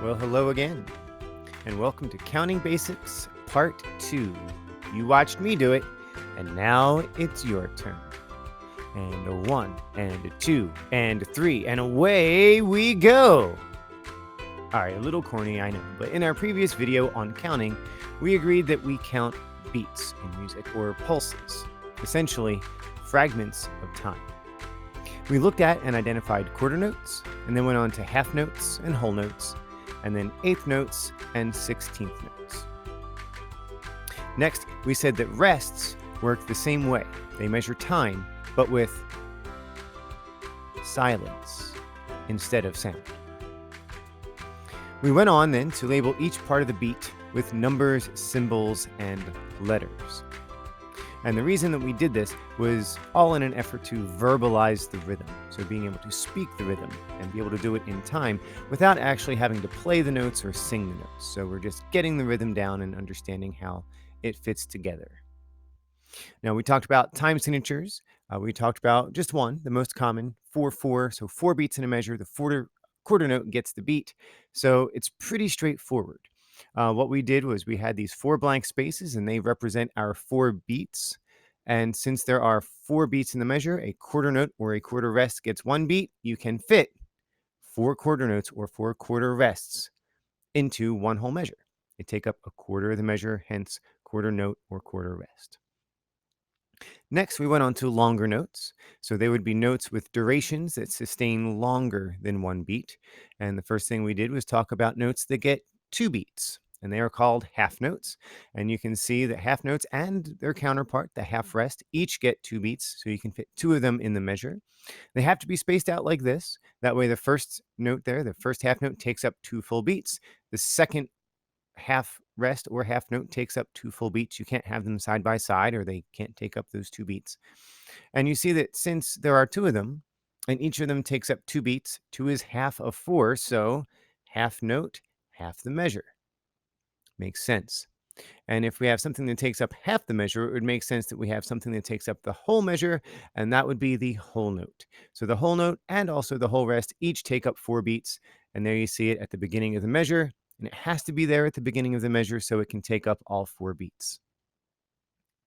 Well, hello again, and welcome to Counting Basics Part 2. You watched me do it, and now it's your turn. And a 1, and a 2, and a 3, and away we go! Alright, a little corny, I know, but in our previous video on counting, we agreed that we count beats in music, or pulses, essentially fragments of time. We looked at and identified quarter notes, and then went on to half notes and whole notes, and then eighth notes and 16th notes. Next, we said that rests work the same way. They measure time, but with silence instead of sound. We went on then to label each part of the beat with numbers, symbols, and letters. And the reason that we did this was all in an effort to verbalize the rhythm. So being able to speak the rhythm and be able to do it in time without actually having to play the notes or sing the notes. So we're just getting the rhythm down and understanding how it fits together. Now we talked about time signatures. We talked about just one, the most common, 4/4. So 4 beats in a measure. The quarter note gets the beat. So it's pretty straightforward. What we did was we had these 4 blank spaces, and they represent our 4 beats. And since there are 4 beats in the measure, a quarter note or a quarter rest gets 1 beat. You can fit 4 quarter notes or 4 quarter rests into one whole measure. They take up a quarter of the measure, hence quarter note or quarter rest. Next, we went on to longer notes. So they would be notes with durations that sustain longer than 1 beat. And the first thing we did was talk about notes that get 2 beats, and they are called half notes. And you can see that half notes and their counterpart, the half rest, each get 2 beats, so you can fit 2 of them in the measure. They have to be spaced out like this. That way the first note there, the first half note, takes up 2 full beats. The second half rest or half note takes up 2 full beats. You can't have them side by side, or they can't take up those 2 beats. And you see that since there are 2 of them, and each of them takes up 2 beats, 2 is half of 4, so half note, half the measure. Makes sense. And if we have something that takes up half the measure, it would make sense that we have something that takes up the whole measure, and that would be the whole note. So the whole note and also the whole rest each take up 4 beats, and there you see it at the beginning of the measure, and it has to be there at the beginning of the measure so it can take up all 4 beats.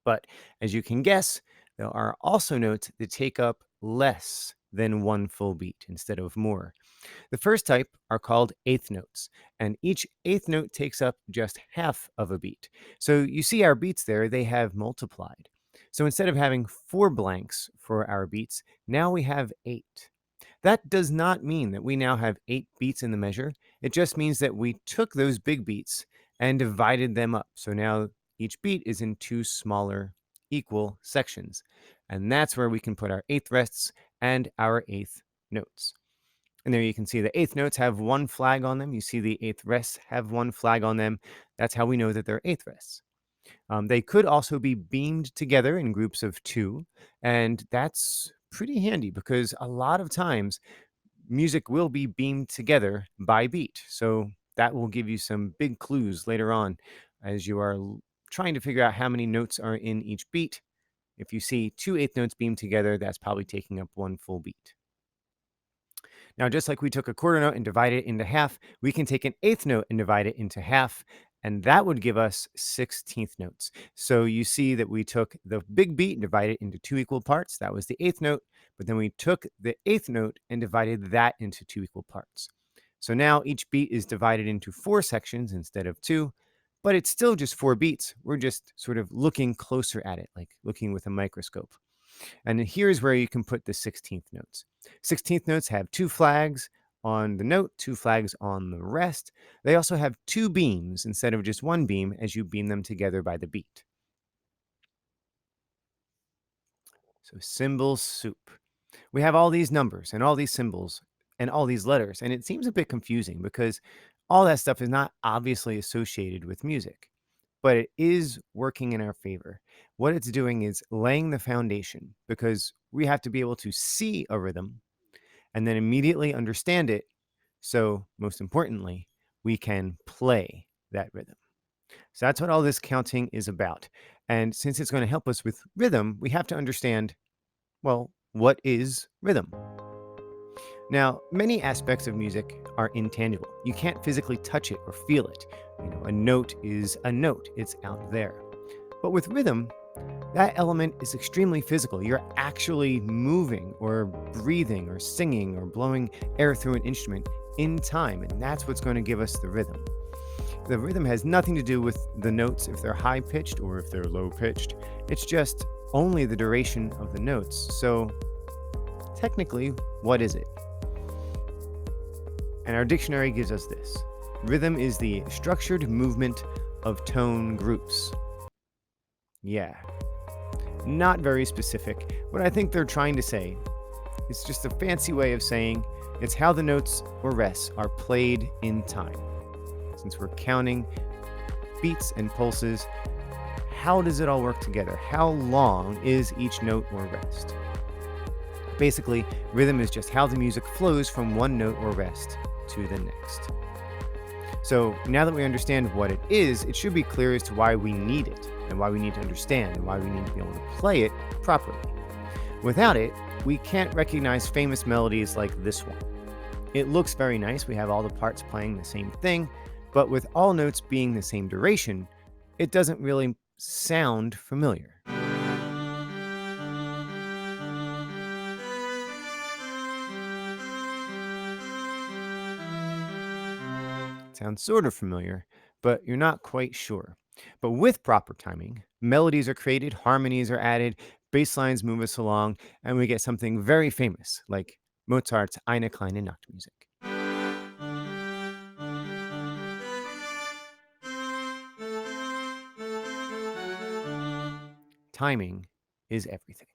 But as you can guess, there are also notes that take up less than 1 full beat instead of more. The first type are called eighth notes, and each eighth note takes up just half of a beat. So you see our beats there, they have multiplied. So instead of having 4 blanks for our beats, now we have 8. That does not mean that we now have 8 beats in the measure. It just means that we took those big beats and divided them up. So now each beat is in 2 smaller equal sections. And that's where we can put our eighth rests and our eighth notes. And there you can see the eighth notes have 1 flag on them. You see the eighth rests have 1 flag on them. That's how we know that they're eighth rests. They could also be beamed together in groups of 2, and that's pretty handy because a lot of times music will be beamed together by beat. So that will give you some big clues later on as you are trying to figure out how many notes are in each beat. If you see 2 eighth notes beamed together, that's probably taking up 1 full beat. Now, just like we took a quarter note and divided it into half, we can take an eighth note and divide it into half, and that would give us 16th notes. So you see that we took the big beat and divided it into 2 equal parts. That was the eighth note, but then we took the eighth note and divided that into 2 equal parts. So now each beat is divided into 4 sections instead of 2, but it's still just 4 beats. We're just sort of looking closer at it, like looking with a microscope. And here's where you can put the 16th notes. 16th notes have 2 flags on the note, 2 flags on the rest. They also have 2 beams instead of just 1 beam as you beam them together by the beat. So symbol soup. We have all these numbers and all these symbols and all these letters, and it seems a bit confusing because all that stuff is not obviously associated with music, but it is working in our favor. What it's doing is laying the foundation because we have to be able to see a rhythm and then immediately understand it. So, most importantly, we can play that rhythm. So, that's what all this counting is about. And since it's going to help us with rhythm, we have to understand, well, what is rhythm? Now, many aspects of music are intangible. You can't physically touch it or feel it. A note is a note, it's out there. But with rhythm, that element is extremely physical. You're actually moving or breathing or singing or blowing air through an instrument in time, and that's what's going to give us the rhythm. The rhythm has nothing to do with the notes if they're high pitched or if they're low pitched. It's just only the duration of the notes. So, technically, what is it? And our dictionary gives us this: rhythm is the structured movement of tone groups. Yeah, not very specific. What I think they're trying to say is just a fancy way of saying it's how the notes or rests are played in time. Since we're counting beats and pulses, how does it all work together? How long is each note or rest? Basically, rhythm is just how the music flows from one note or rest to the next. So now that we understand what it is, it should be clear as to why we need it and why we need to understand and why we need to be able to play it properly. Without it, we can't recognize famous melodies like this one. It looks very nice. We have all the parts playing the same thing, but with all notes being the same duration, it doesn't really sound familiar. Sounds sort of familiar, but you're not quite sure. But with proper timing, melodies are created, harmonies are added, bass lines move us along, and we get something very famous, like Mozart's Eine kleine Nachtmusik. Timing is everything.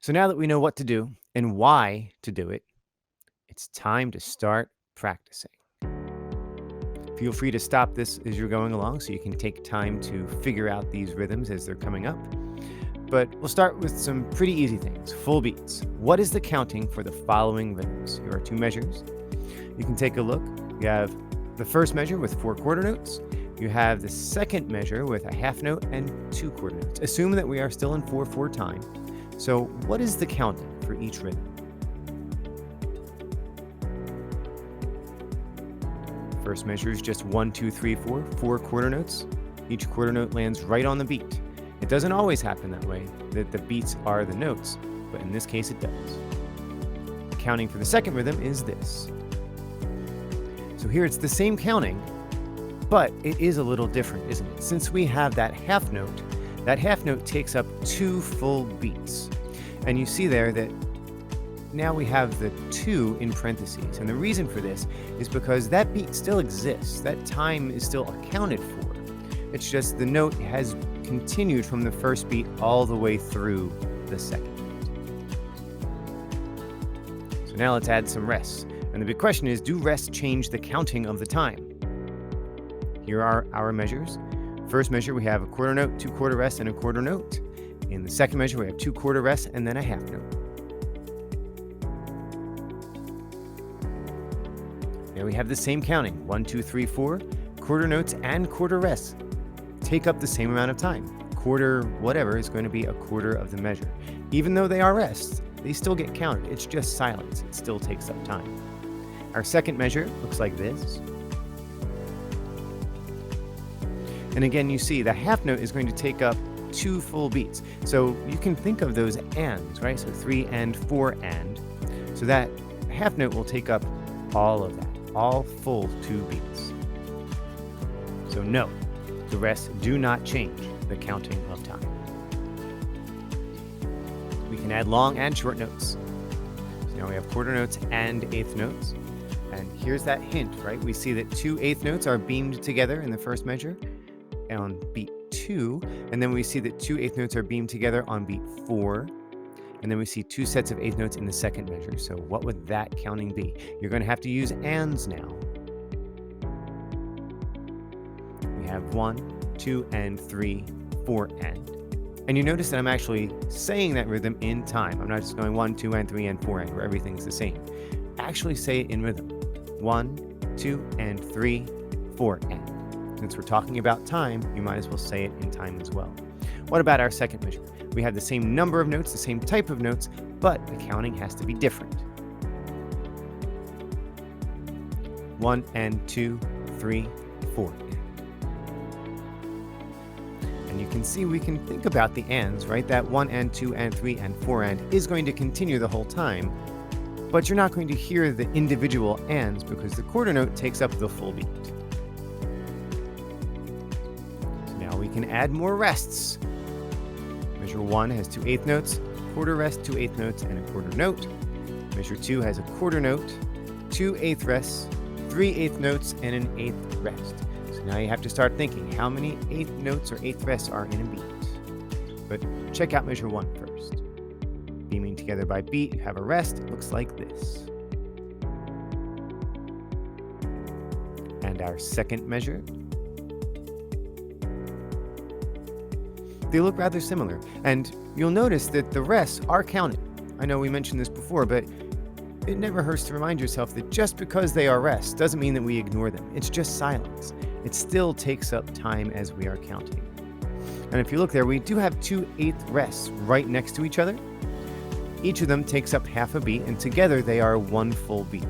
So now that we know what to do and why to do it, it's time to start practicing. Feel free to stop this as you're going along so you can take time to figure out these rhythms as they're coming up. But we'll start with some pretty easy things. Full beats. What is the counting for the following rhythms? Here are two measures. You can take a look. You have the first measure with 4 quarter notes. You have the second measure with a half note and 2 quarter notes. Assume that we are still in 4/4 time. So what is the counting for each rhythm? First measure is just 1, 2, 3, 4, 4 quarter notes. Each quarter note lands right on the beat. It doesn't always happen that way, that the beats are the notes, but in this case it does. The counting for the second rhythm is this. So here it's the same counting, but it is a little different, isn't it? Since we have that half note takes up 2 full beats. And you see there that now we have the 2 in parentheses. And the reason for this is because that beat still exists. That time is still accounted for. It's just the note has continued from the first beat all the way through the second beat. So now let's add some rests. And the big question is, do rests change the counting of the time? Here are our measures. First measure, we have a quarter note, 2 quarter rests, and a quarter note. In the second measure, we have 2 quarter rests and then a half note. Now we have the same counting, 1, 2, 3, 4. Quarter notes and quarter rests take up the same amount of time. Quarter whatever is going to be a quarter of the measure. Even though they are rests, they still get counted. It's just silence. It still takes up time. Our second measure looks like this. And again, you see the half note is going to take up 2 full beats. So you can think of those ands, right? So 3 and 4 and. So that half note will take up all of that, all full 2 beats. So no, the rests do not change the counting of time. We can add long and short notes. So now we have quarter notes and eighth notes. And here's that hint, right? We see that 2 eighth notes are beamed together in the first measure on beat 2, and then we see that 2 eighth notes are beamed together on beat 4, and then we see 2 sets of eighth notes in the second measure. So what would that counting be? You're going to have to use ands now. We have 1, 2, and 3, 4, and you notice that I'm actually saying that rhythm in time. I'm not just going 1, 2, and 3, and 4, and where everything's the same. Actually say it in rhythm. 1, 2, and 3, 4, and. Since we're talking about time, you might as well say it in time as well. What about our second measure? We have the same number of notes, the same type of notes, but the counting has to be different. 1 and 2, 3, 4. And you can see we can think about the ands, right? That 1 and 2 and 3 and 4 and is going to continue the whole time, but you're not going to hear the individual ands because the quarter note takes up the full beat. So now we can add more rests. Measure 1 has 2 eighth notes, quarter rest, 2 eighth notes, and a quarter note. Measure 2 has a quarter note, 2 eighth rests, 3 eighth notes, and an eighth rest. So now you have to start thinking, how many eighth notes or eighth rests are in a beat? But check out measure 1 first. Beaming together by beat, have a rest, it looks like this. And our second measure. They look rather similar, and you'll notice that the rests are counted. I know we mentioned this before, but it never hurts to remind yourself that just because they are rests doesn't mean that we ignore them. It's just silence. It still takes up time as we are counting. And if you look there, we do have 2 eighth rests right next to each other. Each of them takes up half a beat, and together they are 1 full beat.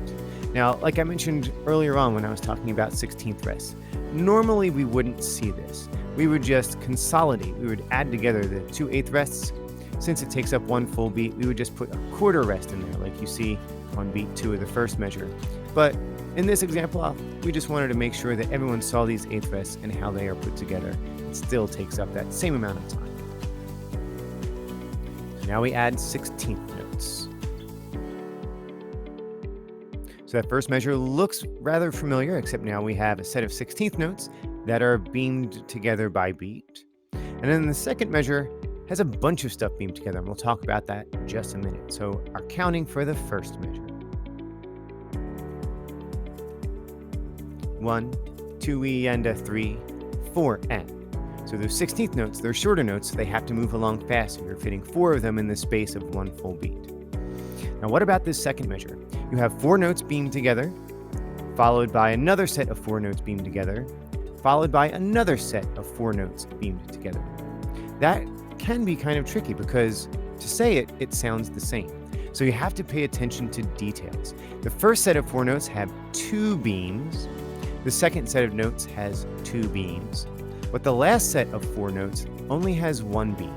Now, like I mentioned earlier on when I was talking about 16th rests, normally we wouldn't see this. We would just consolidate. We would add together the 2 eighth rests. Since it takes up 1 full beat, we would just put a quarter rest in there, like you see on beat 2 of the first measure. But in this example, we just wanted to make sure that everyone saw these eighth rests and how they are put together. It still takes up that same amount of time. So now we add 16th notes. So that first measure looks rather familiar, except now we have a set of 16th notes that are beamed together by beat. And then the second measure has a bunch of stuff beamed together, and we'll talk about that in just a minute. So our counting for the first measure. 1, 2 E and a 3, 4 and. So those 16th notes, they're shorter notes, so they have to move along faster. You're fitting 4 of them in the space of 1 full beat. Now what about this second measure? You have 4 notes beamed together, followed by another set of 4 notes beamed together, followed by another set of 4 notes beamed together. That can be kind of tricky because to say it, it sounds the same. So you have to pay attention to details. The first set of 4 notes have 2 beams. The second set of notes has 2 beams. But the last set of 4 notes only has 1 beam.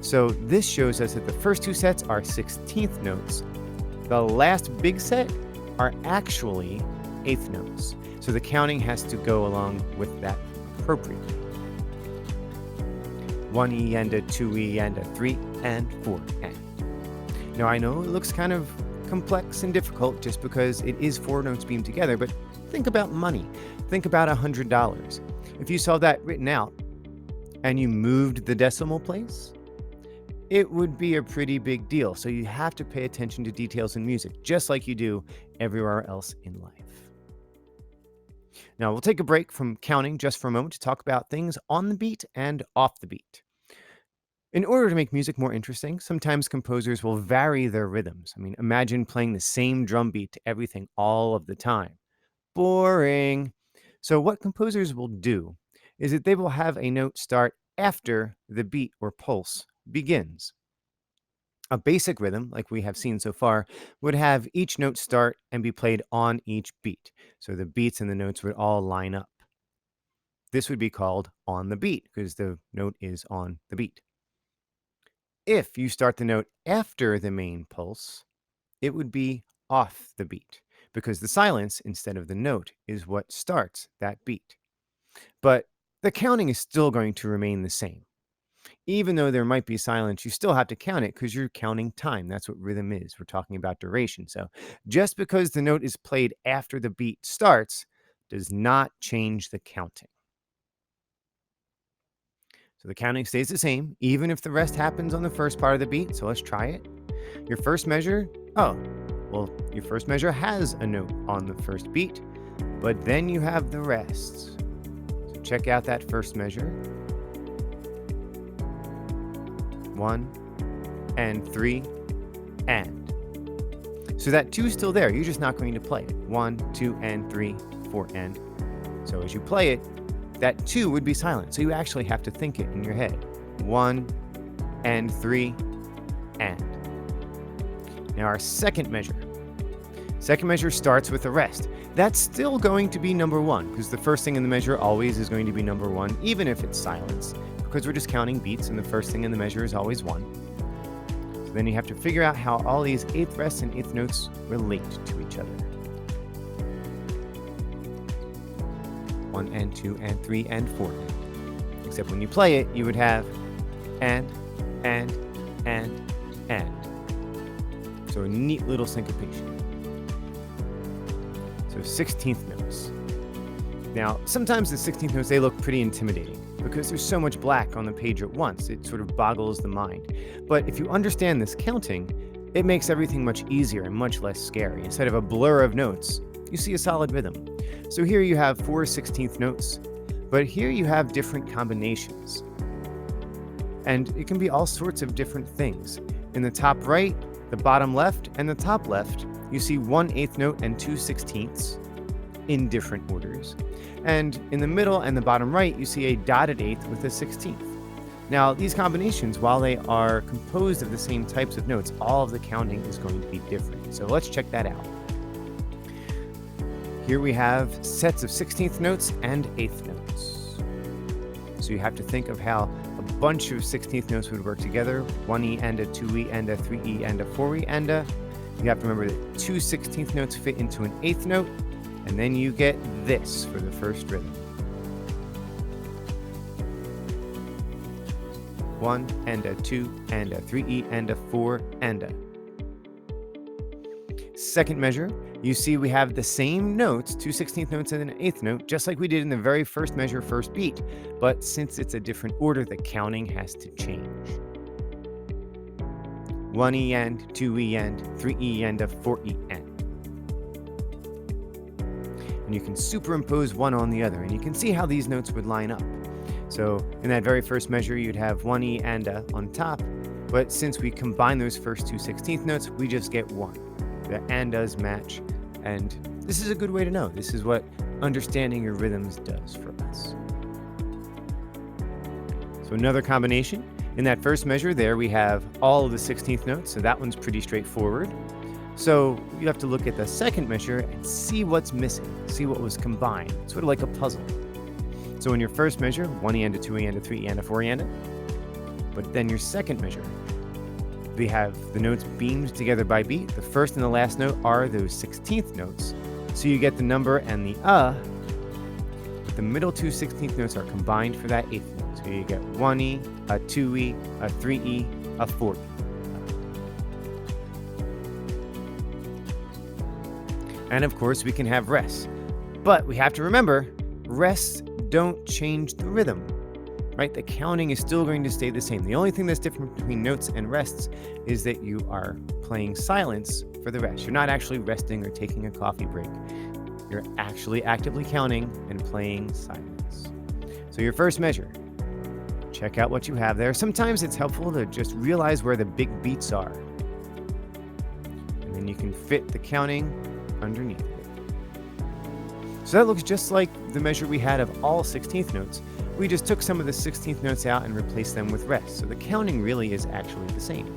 So this shows us that the first 2 sets are 16th notes. The last big set are actually eighth notes. So the counting has to go along with that appropriately. 1 E and a 2 E and a 3 and 4 and. Now I know it looks kind of complex and difficult just because it is 4 notes beamed together, but think about money. Think about $100. If you saw that written out and you moved the decimal place, it would be a pretty big deal. So you have to pay attention to details in music, just like you do everywhere else in life. Now we'll take a break from counting just for a moment to talk about things on the beat and off the beat. In order to make music more interesting, sometimes composers will vary their rhythms. I mean, imagine playing the same drum beat to everything all of the time. Boring. So what composers will do is that they will have a note start after the beat or pulse begins. A basic rhythm, like we have seen so far, would have each note start and be played on each beat. So the beats and the notes would all line up. This would be called on the beat because the note is on the beat. If you start the note after the main pulse, it would be off the beat because the silence instead of the note is what starts that beat. But the counting is still going to remain the same. Even though there might be silence, you still have to count it because you're counting time. That's what rhythm is. We're talking about duration. So just because the note is played after the beat starts does not change the counting. So the counting stays the same, even if the rest happens on the first part of the beat. So let's try it. Your first measure, your first measure has a note on the first beat, but then you have the rests. So check out that first measure. 1 and 3 and. So that 2 is still there. You're just not going to play it. 1, 2 and 3, 4 and. So as you play it, that 2 would be silent. So you actually have to think it in your head. 1 and 3 and. Now our second measure. Second measure starts with a rest. That's still going to be number 1, because the first thing in the measure always is going to be number 1, even if it's silence, because we're just counting beats and the first thing in the measure is always 1. So then you have to figure out how all these eighth rests and eighth notes relate to each other. 1 and 2 and 3 and 4. Except when you play it, you would have and. So a neat little syncopation. So 16th notes. Now, sometimes the 16th notes, they look pretty intimidating because there's so much black on the page at once. It sort of boggles the mind. But if you understand this counting, it makes everything much easier and much less scary. Instead of a blur of notes, you see a solid rhythm. So here you have 4 16th notes, but here you have different combinations. And it can be all sorts of different things. In the top right, the bottom left, and the top left, you see 1 eighth note and 2 16ths in different orders. And in the middle and the bottom right, you see a dotted eighth with a 16th. Now, these combinations, while they are composed of the same types of notes, all of the counting is going to be different. So let's check that out. Here we have sets of 16th notes and 8th notes. So you have to think of how a bunch of 16th notes would work together. 1E and a 2E and a 3E and a 4E and a. You have to remember that 2 16th notes fit into an 8th note, and then you get this for the first rhythm. 1 and a 2 and a 3E and a 4 and a. Second measure, you see we have the same notes, 2 16th notes and an 8th note, just like we did in the very first measure, first beat. But since it's a different order, the counting has to change. 1E and, 2E and, 3E and a 4E and. And you can superimpose one on the other, and you can see how these notes would line up. So in that very first measure, you'd have 1E and a on top, but since we combine those first 2 16th notes, we just get 1. The and-does match, and this is a good way to know. This is what understanding your rhythms does for us. So another combination. In that first measure there, we have all of the 16th notes, so that one's pretty straightforward. So you have to look at the second measure and see what's missing, see what was combined, sort of like a puzzle. So in your first measure, 1E and a 2E and a 3E and a 4E and a. But then your second measure, we have the notes beamed together by beat. The first and the last note are those 16th notes. So you get the number and the but the middle 2 16th notes are combined for that 8th note. So you get 1E, a 2E, a 3E, a 4E. And of course, we can have rests. But we have to remember, rests don't change the rhythm. Right? The counting is still going to stay the same. The only thing that's different between notes and rests is that you are playing silence for the rest. You're not actually resting or taking a coffee break. You're actually actively counting and playing silence. So your first measure, check out what you have there. Sometimes it's helpful to just realize where the big beats are. And then you can fit the counting underneath it. So that looks just like the measure we had of all 16th notes. We just took some of the 16th notes out and replaced them with rests. So the counting really is actually the same.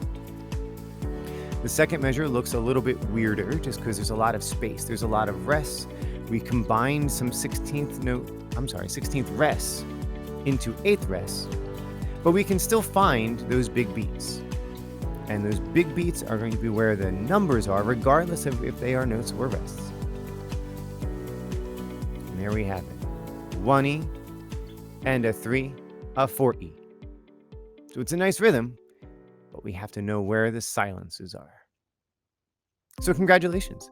The second measure looks a little bit weirder just because there's a lot of space. There's a lot of rests. We combined some 16th rests into 8th rests, but we can still find those big beats. And those big beats are going to be where the numbers are, regardless of if they are notes or rests. And there we have it. 1E and a 3, a 4E. So it's a nice rhythm, but we have to know where the silences are. So congratulations.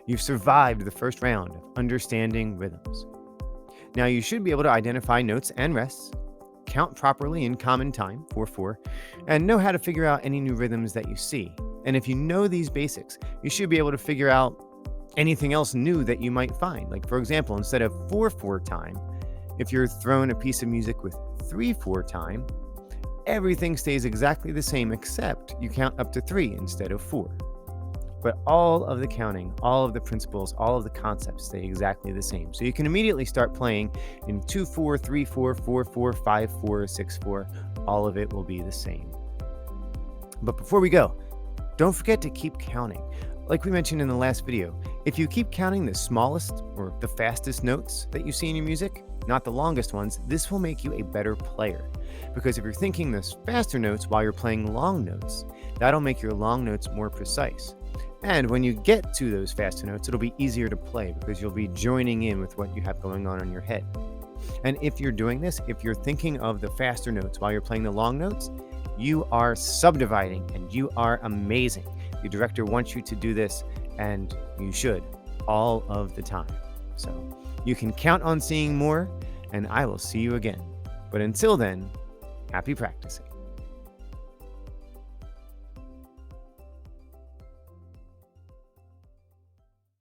You've survived the first round of understanding rhythms. Now you should be able to identify notes and rests, count properly in common time, 4/4, and know how to figure out any new rhythms that you see. And if you know these basics, you should be able to figure out anything else new that you might find. Like for example, instead of 4/4 time, if you're thrown a piece of music with 3/4 time, everything stays exactly the same except you count up to 3 instead of 4. But all of the counting, all of the principles, all of the concepts stay exactly the same. So you can immediately start playing in 2/4, 3/4, 4/4, 5/4, 6/4. All of it will be the same. But before we go, don't forget to keep counting. Like we mentioned in the last video, if you keep counting the smallest or the fastest notes that you see in your music, not the longest ones, this will make you a better player. Because if you're thinking the faster notes while you're playing long notes, that'll make your long notes more precise. And when you get to those faster notes, it'll be easier to play because you'll be joining in with what you have going on in your head. And if you're doing this, if you're thinking of the faster notes while you're playing the long notes, you are subdividing and you are amazing. Your director wants you to do this, and you should, all of the time. So you can count on seeing more, and I will see you again. But until then, happy practicing.